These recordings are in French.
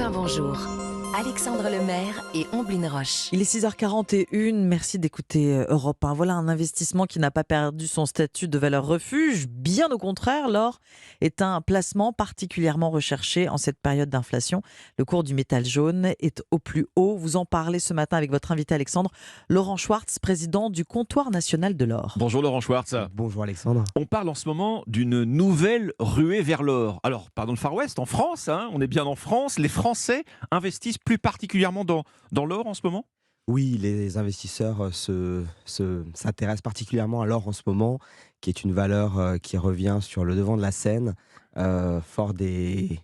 Matin Bonjour. Alexandre Lemaire et Omblin Roche. Il est 6h41, merci d'écouter Europe 1. Voilà un investissement qui n'a pas perdu son statut de valeur refuge. Bien au contraire, l'or est un placement particulièrement recherché en cette période d'inflation. Le cours du métal jaune est au plus haut. Vous en parlez ce matin avec votre invité Alexandre, Laurent Schwartz, président du Comptoir national de l'or. Bonjour Laurent Schwartz. Bonjour Alexandre. On parle en ce moment d'une nouvelle ruée vers l'or. Alors, pardon le Far West, en France, on est bien en France, les Français investissent plus particulièrement dans l'or en ce moment ? Oui, les investisseurs s'intéressent particulièrement à l'or en ce moment, qui est une valeur qui revient sur le devant de la scène, fort des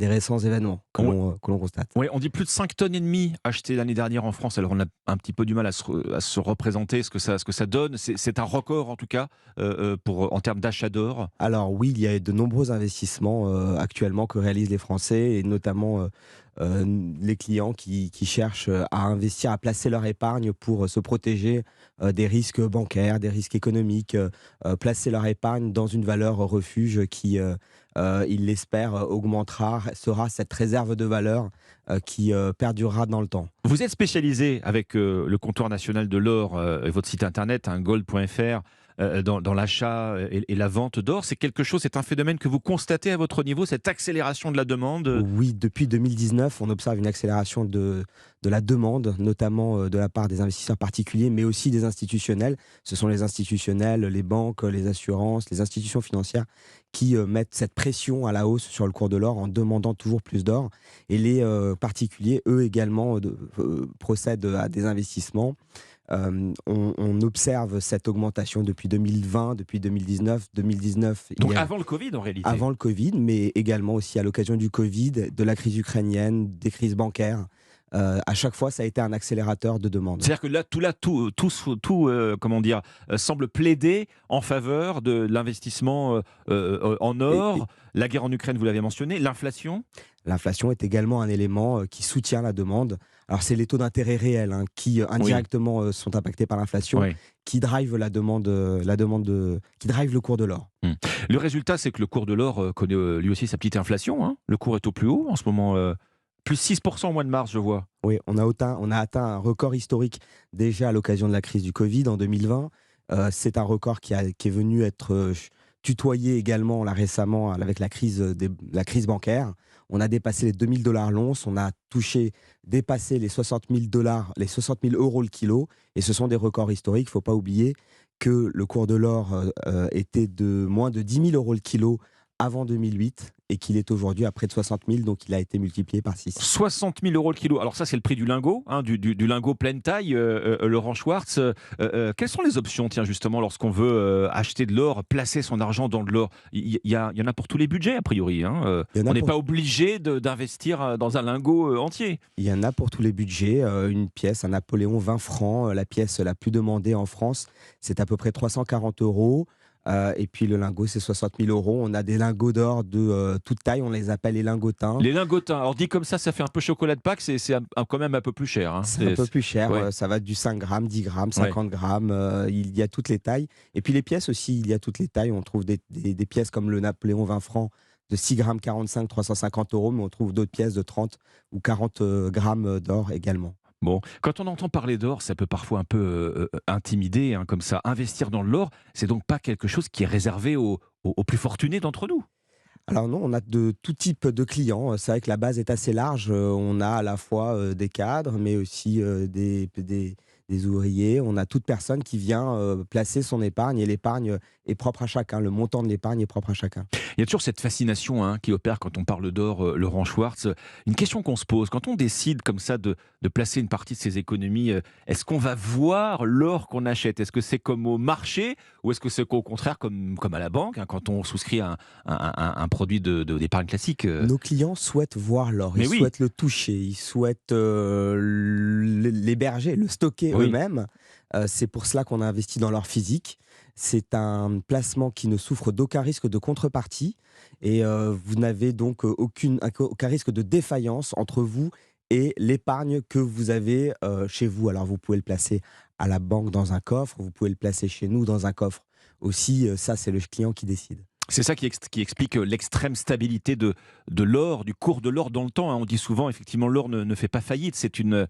récents événements que l'on constate. Oui, on dit plus de 5 tonnes et demie achetées l'année dernière en France. Alors on a un petit peu du mal à se représenter ce que ça donne. C'est un record en tout cas en termes d'achat d'or. Alors oui, il y a de nombreux investissements actuellement que réalisent les Français, et notamment les clients qui cherchent à investir, à placer leur épargne pour se protéger des risques bancaires, des risques économiques, placer leur épargne dans une valeur refuge qui, ils l'espèrent, sera cette réserve de valeur qui perdurera dans le temps. Vous êtes spécialisé avec le Comptoir national de l'or et votre site internet, gold.fr, dans l'achat et la vente d'or. C'est un phénomène que vous constatez à votre niveau, cette accélération de la demande ? Oui, depuis 2019, on observe une accélération de la demande, notamment de la part des investisseurs particuliers, mais aussi des institutionnels. Ce sont les institutionnels, les banques, les assurances, les institutions financières qui mettent cette pression à la hausse sur le cours de l'or en demandant toujours plus d'or. Et les particuliers, eux également, procèdent à des investissements. On observe cette augmentation depuis 2020, depuis 2019. Donc avant le Covid en réalité. Avant le Covid, mais également aussi à l'occasion du Covid, de la crise ukrainienne, des crises bancaires. À chaque fois, ça a été un accélérateur de demande. C'est-à-dire que tout semble plaider en faveur de l'investissement en or. La guerre en Ukraine, vous l'avez mentionné, l'inflation. L'inflation est également un élément qui soutient la demande. Alors c'est les taux d'intérêt réels qui indirectement sont impactés par l'inflation, qui drive la demande, qui drive le cours de l'or. Le résultat, c'est que le cours de l'or connaît lui aussi sa petite inflation. Le cours est au plus haut en ce moment. Plus 6% au mois de mars, je vois. Oui, on a atteint un record historique déjà à l'occasion de la crise du Covid en 2020. C'est un record qui est venu être tutoyé également là, récemment avec la crise bancaire. On a dépassé les 2000 $ l'once, on a dépassé les 60 000 euros le kilo, et ce sont des records historiques. Il ne faut pas oublier que le cours de l'or était de moins de 10 000 euros le kilo avant 2008, et qu'il est aujourd'hui à près de 60 000, donc il a été multiplié par 6. 60 000 euros le kilo. Alors ça, c'est le prix du lingot, du lingot pleine taille, Laurent Schwartz. Quelles sont les options, justement, lorsqu'on veut acheter de l'or, placer son argent dans de l'or ? Il y en a pour tous les budgets, a priori. On n'est pas obligé d'investir dans un lingot entier. Il y en a pour tous les budgets. Une pièce, un Napoléon 20 francs, la pièce la plus demandée en France, c'est à peu près 340 €. Et puis le lingot, c'est 60 000 €. On a des lingots d'or de toute taille, on les appelle les lingotins. Les lingotins, alors dit comme ça fait un peu chocolat de Pâques, c'est quand même un peu plus cher. C'est un peu plus cher, ça va du 5 grammes, 10 grammes, 50 grammes, il y a toutes les tailles. Et puis les pièces aussi, il y a toutes les tailles. On trouve des pièces comme le Napoléon 20 francs de 6 grammes 45, 350 €, mais on trouve d'autres pièces de 30 ou 40 grammes d'or également. Bon, quand on entend parler d'or, ça peut parfois un peu intimider, comme ça. Investir dans l'or, c'est donc pas quelque chose qui est réservé aux plus fortunés d'entre nous. Alors non, on a de tout type de clients. C'est vrai que la base est assez large. On a à la fois des cadres, mais aussi des ouvriers. On a toute personne qui vient placer son épargne, et l'épargne est propre à chacun. Le montant de l'épargne est propre à chacun. Il y a toujours cette fascination qui opère quand on parle d'or, Laurent Schwartz. Une question qu'on se pose, quand on décide comme ça de placer une partie de ses économies, est-ce qu'on va voir l'or qu'on achète ? Est-ce que c'est comme au marché, ou est-ce que c'est au contraire comme à la banque, quand on souscrit un produit d'épargne classique ? Nos clients souhaitent voir l'or, ils souhaitent le toucher, ils souhaitent l'héberger, le stocker eux-mêmes. C'est pour cela qu'on a investi dans l'or physique. C'est un placement qui ne souffre d'aucun risque de contrepartie, et vous n'avez donc aucun risque de défaillance entre vous et l'épargne que vous avez chez vous. Alors vous pouvez le placer à la banque dans un coffre, vous pouvez le placer chez nous dans un coffre aussi, ça c'est le client qui décide. C'est ça qui explique l'extrême stabilité de l'or, du cours de l'or dans le temps, hein. On dit souvent, effectivement, l'or ne fait pas faillite. C'est quelque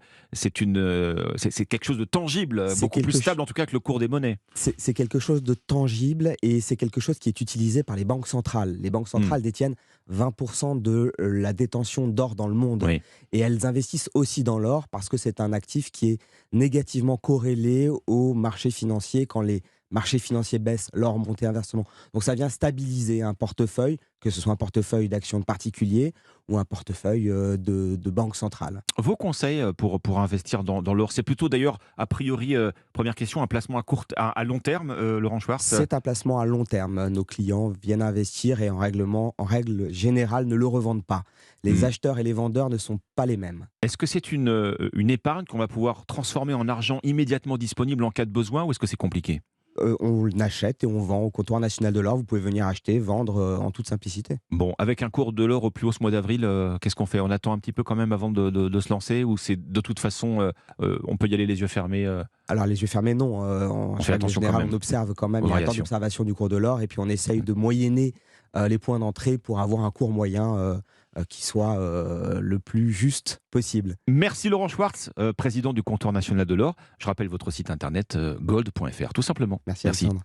chose de tangible, beaucoup plus stable en tout cas que le cours des monnaies. C'est quelque chose de tangible et c'est quelque chose qui est utilisé par les banques centrales. Les banques centrales détiennent 20% de la détention d'or dans le monde. Oui. Et elles investissent aussi dans l'or parce que c'est un actif qui est négativement corrélé aux marchés financiers. Quand les marchés financiers baissent, l'or monte inversement. Donc ça vient stabiliser un portefeuille, que ce soit un portefeuille d'actions de particuliers ou un portefeuille de banque centrale. Vos conseils pour investir dans l'or, c'est plutôt d'ailleurs, a priori, première question, un placement à long terme, Laurent Schwartz? C'est un placement à long terme. Nos clients viennent investir et en règle générale ne le revendent pas. Les acheteurs et les vendeurs ne sont pas les mêmes. Est-ce que c'est une épargne qu'on va pouvoir transformer en argent immédiatement disponible en cas de besoin, ou est-ce que c'est compliqué? On achète et on vend au comptoir national de l'or. Vous pouvez venir acheter, vendre en toute simplicité. Bon, avec un cours de l'or au plus haut ce mois d'avril, qu'est-ce qu'on fait? On attend un petit peu quand même avant de se lancer, ou c'est de toute façon, on peut y aller les yeux fermés? Alors les yeux fermés, non. En fait règle attention quand générale, même on observe quand même. aux Il y a un temps variations. d'observation du cours de l'or et puis on essaye de moyenner les points d'entrée pour avoir un cours moyen qui soit le plus juste possible. Merci Laurent Schwartz, président du comptoir national de l'or. Je rappelle votre site internet gold.fr, tout simplement. Merci. Alexandre.